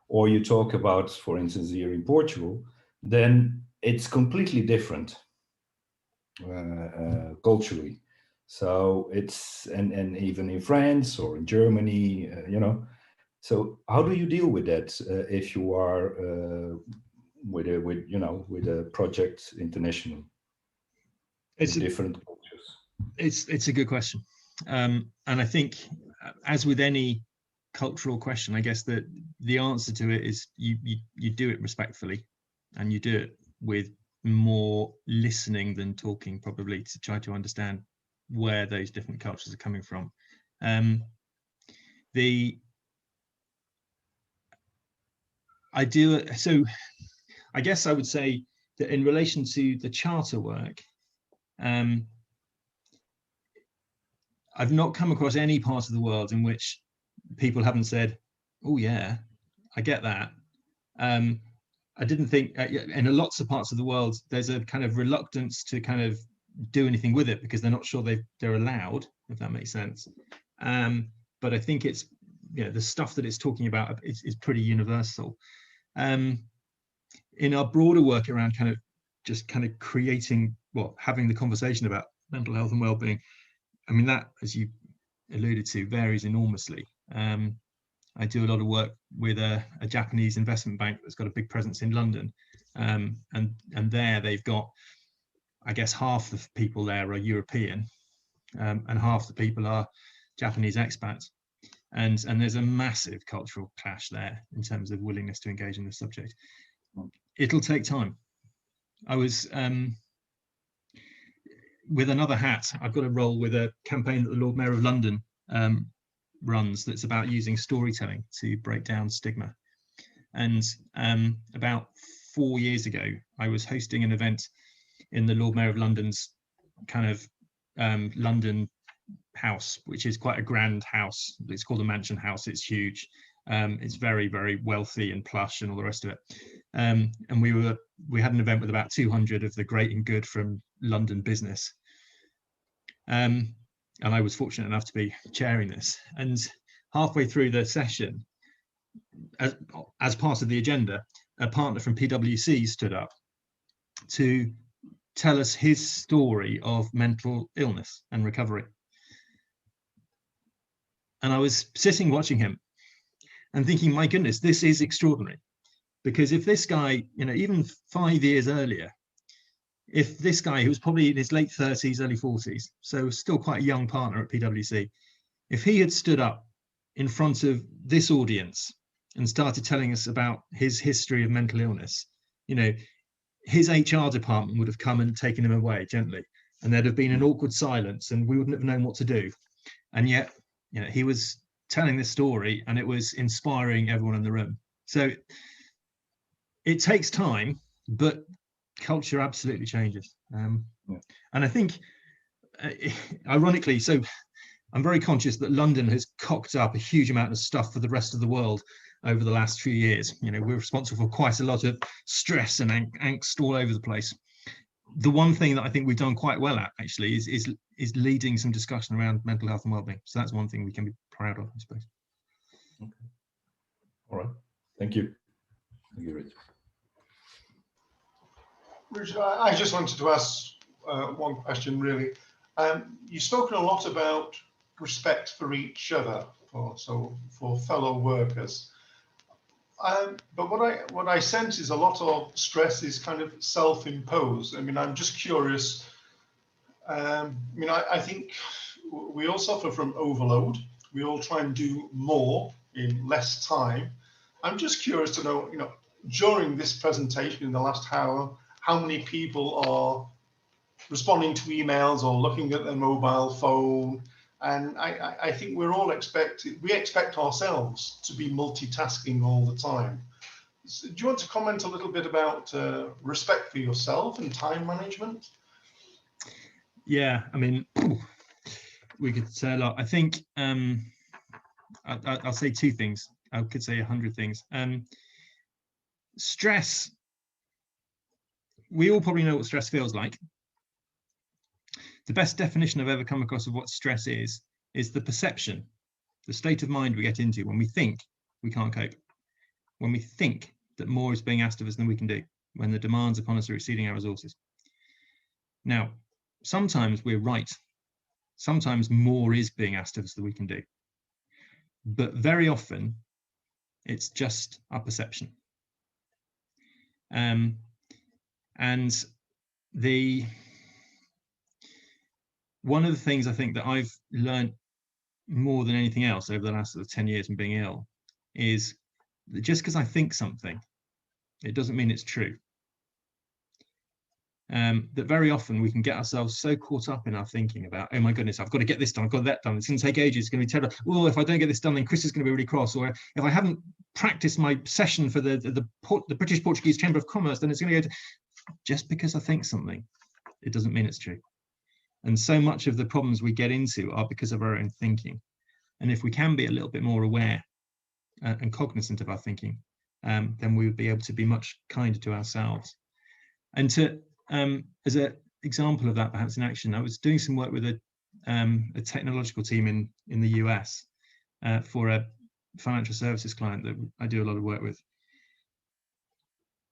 or you talk about, for instance, here in Portugal, then it's completely different culturally. So it's and even in France or in Germany, So how do you deal with that if you are with a project international? It's different cultures. It's a good question, and I think, as with any cultural question, I guess that the answer to it is you do it respectfully, and you do it with more listening than talking, probably, to try to understand where those different cultures are coming from. I do. So I guess I would say that in relation to the charter work, I've not come across any part of the world in which people haven't said, oh yeah, I get that. I didn't think in lots of parts of the world, there's a kind of reluctance to kind of do anything with it because they're not sure they're allowed, if that makes sense. But I think it's, the stuff that it's talking about is pretty universal. In our broader work around kind of creating, having the conversation about mental health and well-being, I mean, that, as you alluded to, varies enormously. I do a lot of work with a Japanese investment bank that's got a big presence in London, and there they've got, I guess, half the people there are European, and half the people are Japanese expats, and there's a massive cultural clash there in terms of willingness to engage in the subject. It'll take time. I was with another hat, I've got a role with a campaign that the Lord Mayor of London runs that's about using storytelling to break down stigma. And about 4 years ago, I was hosting an event in the Lord Mayor of London's kind of London house, which is quite a grand house. It's called a mansion house. It's huge. It's very, very wealthy and plush and all the rest of it. And we had an event with about 200 of the great and good from London business. And I was fortunate enough to be chairing this. And halfway through the session, as part of the agenda, a partner from PwC stood up to tell us his story of mental illness and recovery. And I was sitting watching him and thinking, my goodness, this is extraordinary. Because if this guy, even 5 years earlier, if this guy, who was probably in his late 30s, early 40s, so still quite a young partner at PwC, if he had stood up in front of this audience and started telling us about his history of mental illness, his HR department would have come and taken him away gently, and there'd have been an awkward silence and we wouldn't have known what to do. And yet, he was telling this story and it was inspiring everyone in the room. So it takes time, but culture absolutely changes. And I think, ironically, so I'm very conscious that London has cocked up a huge amount of stuff for the rest of the world over the last few years. We're responsible for quite a lot of stress and angst all over the place. The one thing that I think we've done quite well at, actually, is leading some discussion around mental health and well-being. So that's one thing we can be proud of, I suppose. Okay. All right. Thank you. Thank you, Richard. Richard, I just wanted to ask one question, really. You've spoken a lot about respect for each other, for fellow workers. But what I sense is a lot of stress is kind of self-imposed. I mean, I'm just curious. I think we all suffer from overload. We all try and do more in less time. I'm just curious to know, during this presentation in the last hour, how many people are responding to emails or looking at their mobile phone. And I think we expect ourselves to be multitasking all the time. So do you want to comment a little bit about respect for yourself and time management? Yeah, I mean, we could say a lot. I think I'll say two things. I could say 100 things. Stress. We all probably know what stress feels like. The best definition I've ever come across of what stress is the perception, the state of mind we get into when we think we can't cope, when we think that more is being asked of us than we can do, when the demands upon us are exceeding our resources. Now, sometimes we're right. Sometimes more is being asked of us than we can do. But very often, it's just our perception. And one of the things I think that I've learned more than anything else over the last 10 years from being ill is that just because I think something, it doesn't mean it's true. that very often we can get ourselves so caught up in our thinking about, oh my goodness, I've got to get this done, I've got that done, it's going to take ages, it's going to be terrible. Well, if I don't get this done, then Chris is going to be really cross. Or if I haven't practiced my session for the British Portuguese Chamber of Commerce, then it's going to go to... Just because I think something, it doesn't mean it's true. And so much of the problems we get into are because of our own thinking. And if we can be a little bit more aware and cognizant of our thinking, then we would be able to be much kinder to ourselves. And to, as an example of that, perhaps in action, I was doing some work with a technological team in the US for a financial services client that I do a lot of work with.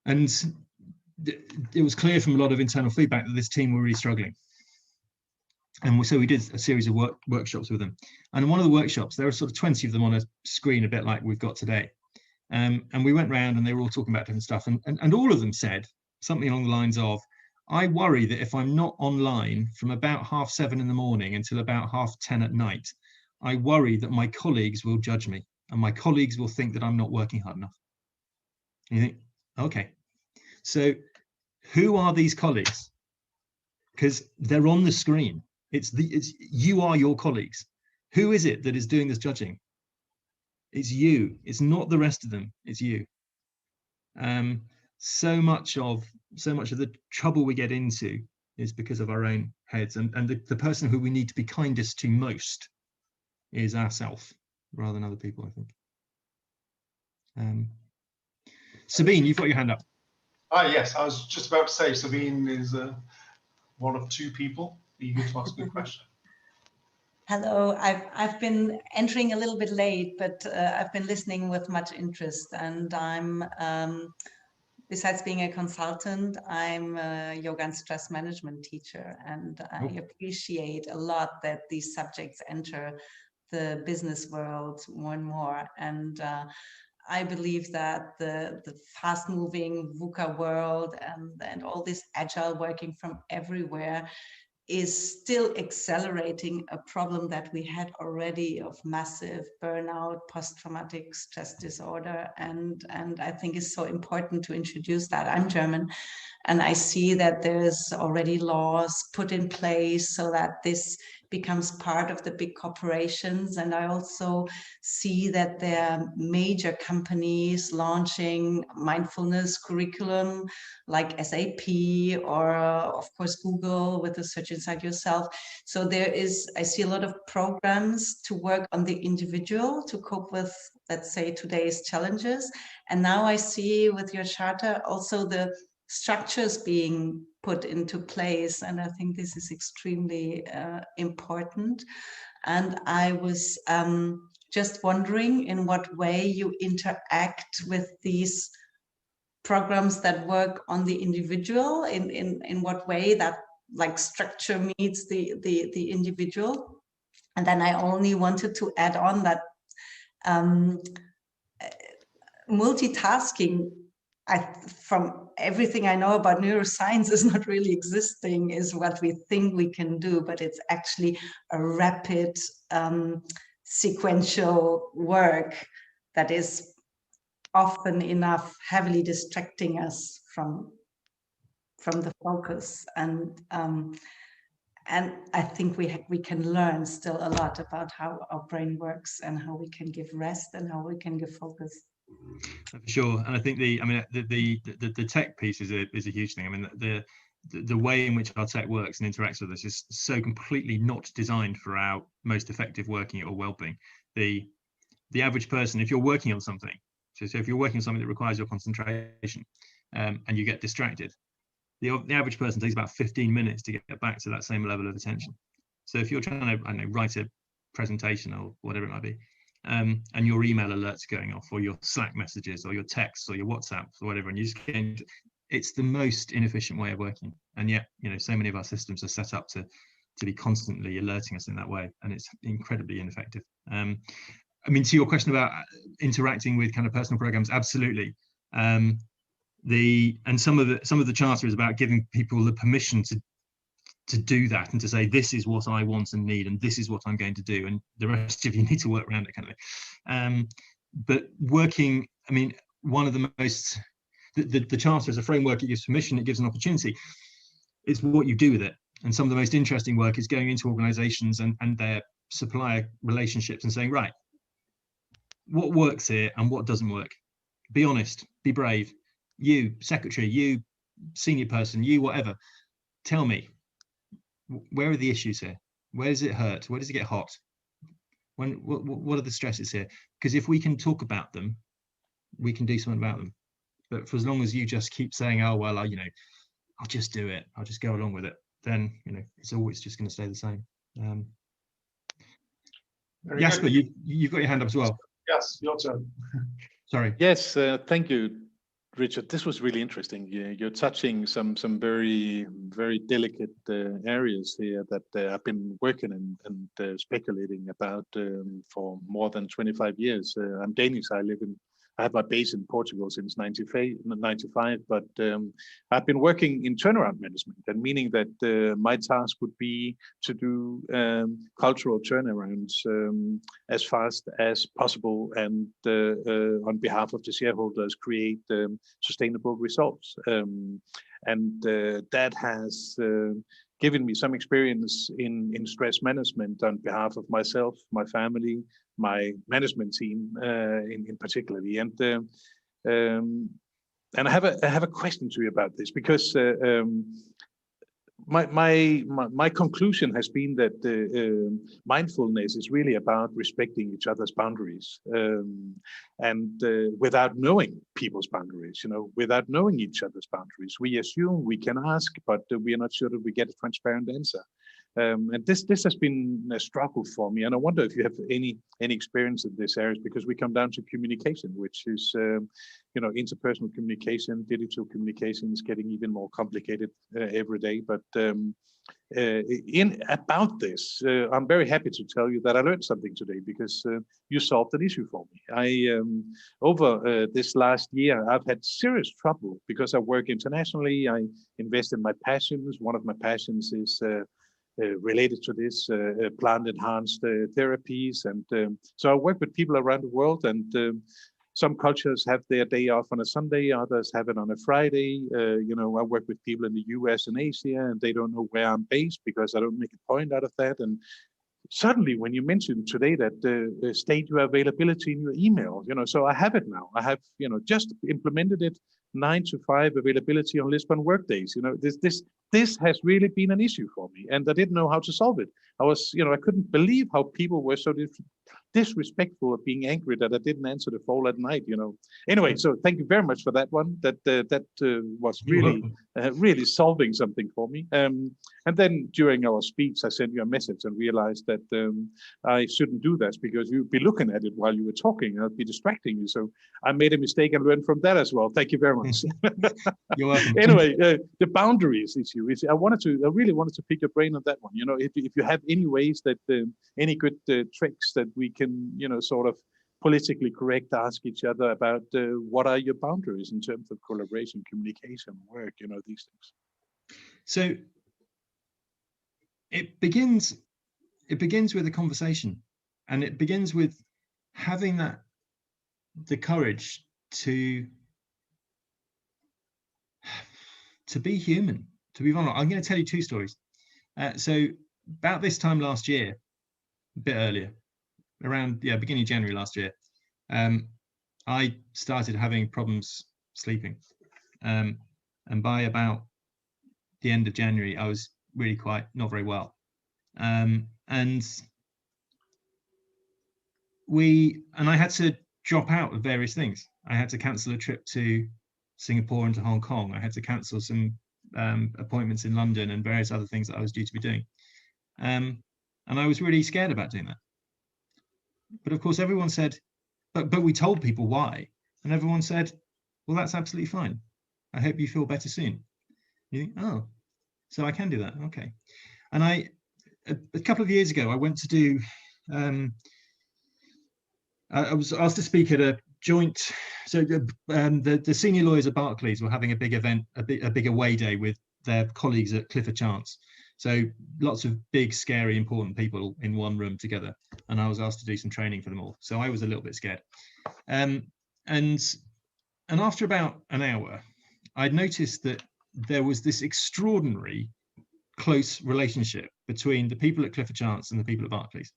And it was clear from a lot of internal feedback that this team were really struggling. And so we did a series of workshops with them. And in one of the workshops, there were sort of 20 of them on a screen, a bit like we've got today. And we went round and they were all talking about different stuff. And all of them said something along the lines of, I worry that if I'm not online from about 7:30 in the morning until about 10:30 at night, I worry that my colleagues will judge me and my colleagues will think that I'm not working hard enough. And you think, okay, so who are these colleagues? Because they're on the screen. It's you are your colleagues. Who is it that is doing this judging? It's you. It's not the rest of them. It's you. So much of the trouble we get into is because of our own heads, and the person who we need to be kindest to most is ourselves rather than other people, I think. Sabine, you've got your hand up. Yes, I was just about to say Sabine is one of two people eager to ask a question. Hello, I've been entering a little bit late, but I've been listening with much interest, and I'm besides being a consultant, I'm a yoga and stress management teacher, and I appreciate a lot that these subjects enter the business world more and more. And I believe that the fast-moving VUCA world and all this agile working from everywhere is still accelerating a problem that we had already of massive burnout, post-traumatic stress disorder, and I think it's so important to introduce that. I'm German, and I see that there's already laws put in place so that this becomes part of the big corporations. And I also see that there are major companies launching mindfulness curriculum like SAP or of course Google with the Search Inside Yourself. So I see a lot of programs to work on the individual to cope with, let's say, today's challenges. And now I see with your charter also the structures being put into place, and I think this is extremely important. And I was just wondering in what way you interact with these programs that work on the individual, in what way that like structure meets the individual. And then I only wanted to add on that multitasking, from everything I know about neuroscience, is not really existing, is what we think we can do, but it's actually a rapid sequential work that is often enough heavily distracting us from the focus. And I think we can learn still a lot about how our brain works and how we can give rest and how we can give focus. For sure. And I think the tech piece is a huge thing. I mean, the way in which our tech works and interacts with us is so completely not designed for our most effective working or well-being. The average person, if you're working on something, so if you're working on something that requires your concentration, and you get distracted, the average person takes about 15 minutes to get back to that same level of attention. So if you're trying to, I don't know, write a presentation or whatever it might be, and your email alerts going off, or your Slack messages, or your texts, or your WhatsApps, or whatever, and you just get, it's the most inefficient way of working. And yet, you know, so many of our systems are set up to be constantly alerting us in that way, and it's incredibly ineffective. I mean, to your question about interacting with kind of personal programs, absolutely. And some of the charter is about giving people the permission to do that and to say, this is what I want and need, and this is what I'm going to do, and the rest of you need to work around it, kind of thing. But working, I mean, one of the most, the charter is a framework. It gives permission, it gives an opportunity. it's what you do with it. And some of the most interesting work is going into organizations and their supplier relationships and saying, right, what works here and what doesn't work? Be honest, be brave. You, secretary, you, senior person, you, whatever, tell me, where are the issues here? Where does it hurt? Where does it get hot? What are the stresses here? Because if we can talk about them, we can do something about them. But for as long as you just keep saying, oh, well, you know, I'll just do it, I'll just go along with it, then, you know, it's always just going to stay the same. Jasper, you've got your hand up as well. Yes, your turn. Sorry. Yes, thank you, Richard. This was really interesting. You're touching some very, very delicate areas here that I've been working and speculating about for more than 25 years. I'm Danish. I have my base in Portugal since 95, but I've been working in turnaround management, and meaning that my task would be to do cultural turnarounds as fast as possible, and on behalf of the shareholders, create sustainable results. And that has given me some experience in stress management on behalf of myself, my family, my management team in particularly. And I have a question to you about this, because my conclusion has been that mindfulness is really about respecting each other's boundaries, and without knowing people's boundaries, you know, without knowing each other's boundaries, we assume we can ask, but we are not sure that we get a transparent answer. And this has been a struggle for me, and I wonder if you have any experience in this area, because we come down to communication, which is you know, interpersonal communication, digital communication is getting even more complicated every day. But about this, I'm very happy to tell you that I learned something today, because you solved an issue for me. I over this last year, I've had serious trouble because I work internationally. I invest in my passions. One of my passions is related to this plant-enhanced therapies, and so I work with people around the world, and some cultures have their day off on a Sunday, others have it on a Friday. You know, I work with people in the US and Asia, and they don't know where I'm based because I don't make a point out of that. And suddenly, when you mentioned today that state your availability in your email, you know, so I have it now. I have, you know, just implemented it, 9 to 5 availability on Lisbon workdays. You know, this has really been an issue for me, and I didn't know how to solve it. I was, you know, I couldn't believe how people were so disrespectful of being angry that I didn't answer the phone at night, you know. Anyway, so thank you very much for that one. That was really really solving something for me. And then during our speech, I sent you a message and realized that I shouldn't do that, because you'd be looking at it while you were talking. I'd be distracting you. So I made a mistake and learned from that as well. Thank you very much. You're welcome. Anyway, the boundaries issue is, I really wanted to pick your brain on that one. You know, if you have any ways that any good tricks that we can, you know, sort of politically correct, ask each other about what are your boundaries in terms of collaboration, communication, work, you know, these things. So it begins with a conversation, and it begins with having the courage to be human, to be vulnerable. I'm going to tell you 2 stories. So about this time last year, a bit earlier, around beginning of January last year, I started having problems sleeping, and by about the end of January, I was really not very well, and I had to drop out of various things. I had to cancel a trip to Singapore and to Hong Kong. I had to cancel some appointments in London and various other things that I was due to be doing, and I was really scared about doing that. But of course, everyone said, but we told people why, and everyone said, well, that's absolutely fine. I hope you feel better soon. You think, oh, so I can do that, okay. And a couple of years ago, I went to do, I was asked to speak at a joint, so the senior lawyers at Barclays were having a big event, a big away day with their colleagues at Clifford Chance. So lots of big, scary, important people in one room together. And I was asked to do some training for them all. So I was a little bit scared. And after about an hour, I'd noticed that there was this extraordinary close relationship between the people at Clifford Chance and the people at Barclays.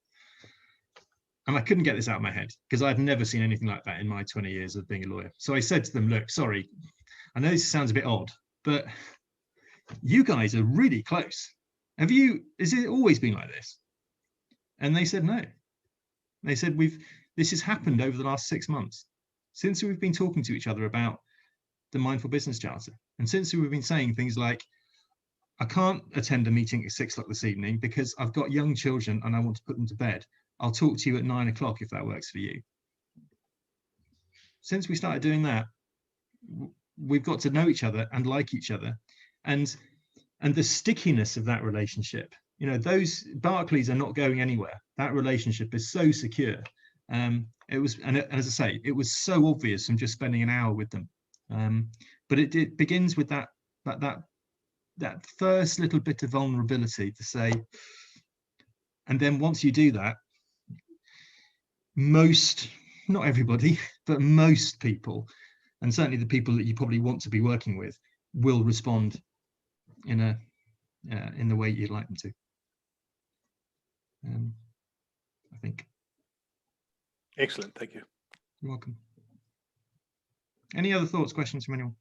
And I couldn't get this out of my head because I've never seen anything like that in my 20 years of being a lawyer. So I said to them, look, sorry, I know this sounds a bit odd, but you guys are really close. Has it always been like this? And they said, no. They said, this has happened over the last 6 months since we've been talking to each other about the Mindful Business Charter. And since we've been saying things like, I can't attend a meeting at 6 o'clock this evening because I've got young children and I want to put them to bed. I'll talk to you at 9 o'clock if that works for you. Since we started doing that, we've got to know each other and like each other. And the stickiness of that relationship, you know, those Barclays are not going anywhere. That relationship is so secure. And as I say, it was so obvious from just spending an hour with them. But it begins with that first little bit of vulnerability to say, and then once you do that, not everybody, but most people, and certainly the people that you probably want to be working with, will respond in the way you'd like them to. I think. Excellent, thank you. You're welcome. Any other thoughts, questions from anyone?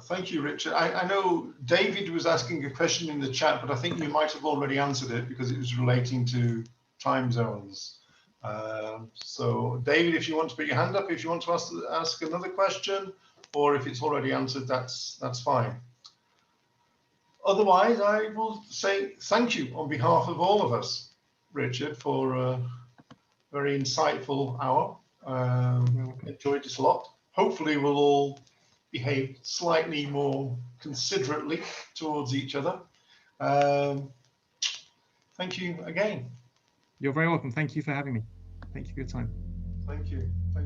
Thank you, Richard. I know David was asking a question in the chat, but I think you might have already answered it because it was relating to time zones. So David, if you want to put your hand up, if you want to ask another question, or if it's already answered, that's fine. Otherwise, I will say thank you on behalf of all of us, Richard, for a very insightful hour. Enjoyed this a lot. Hopefully we'll all behave slightly more considerately towards each other. Thank you again. You're very welcome. Thank you for having me. Thank you for your time. Thank you. Thank you.